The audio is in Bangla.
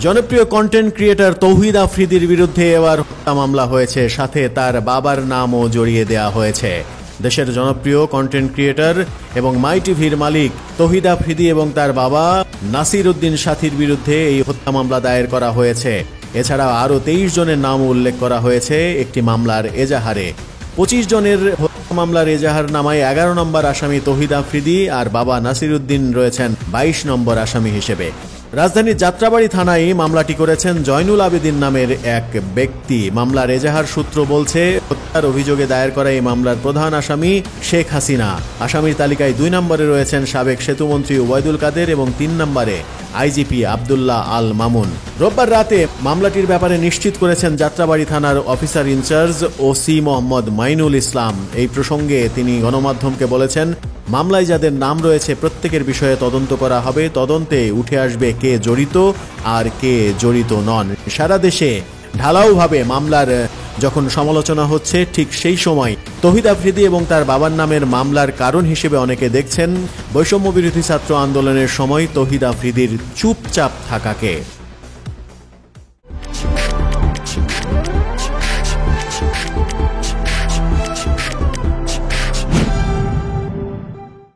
জনপ্রিয় কন্টেন্ট ক্রিয়েটর তৌহিদ আফ্রিদির বিরুদ্ধে এবার হত্যা মামলা হয়েছে, সাথে তার বাবার নামও জড়িয়ে দেওয়া হয়েছে। দেশের জনপ্রিয় কন্টেন্ট ক্রিয়েটর এবং মাই টিভির মালিক তৌহিদ আফ্রিদি এবং তার বাবা নাসির উদ্দিন সাথীর বিরুদ্ধে এই হত্যা মামলা দায়ের করা হয়েছে। এছাড়া আরও 23 জনের নাম উল্লেখ করা হয়েছে একটি মামলার এজাহারে। 25 জনের হত্যা মামলার এজাহার নামায় 11 নম্বর আসামি তৌহিদ আফ্রিদি আর বাবা নাসির উদ্দিন রয়েছেন 22 নম্বর আসামি হিসেবে। রাজধানীর যাত্রাবাড়ি থানায় মামলাটি করেছেন জয়নুল আবেদিন নামের এক ব্যক্তি। মামলার এজাহার সূত্র বলছে, হত্যার অভিযোগে দায়ের করা এই মামলার প্রধান আসামি শেখ হাসিনা। আসামির তালিকায় 2 নম্বরে রয়েছেন সাবেক সেতুমন্ত্রী ওবায়দুল কাদের এবং 3 নম্বরে আইজিপি আব্দুল্লাহ আল মামুন। রোববার রাতে মামলাটির ব্যাপারে নিশ্চিত করেছেন যাত্রাবাড়ি থানার officer in charge OC Mohammad Mainul Islam. এই প্রসঙ্গে তিনি গণমাধ্যমকে বলেছেন, মামলায় যাদের নাম রয়েছে প্রত্যেকের বিষয়ে তদন্ত করা হবে। তদন্তে উঠে আসবে কে জড়িত আর কে জড়িত নন। সারা দেশে ঢালাওভাবে মামলার যখন সমালোচনা হচ্ছে, ঠিক সেই সময় তৌহিদ আফ্রিদি এবং তার বাবার নামের মামলার কারণ হিসেবে অনেকে দেখছেন বৈষম্য বিরোধী ছাত্র আন্দোলনের সময় তৌহিদ আফ্রিদির চুপচাপ থাকাকে।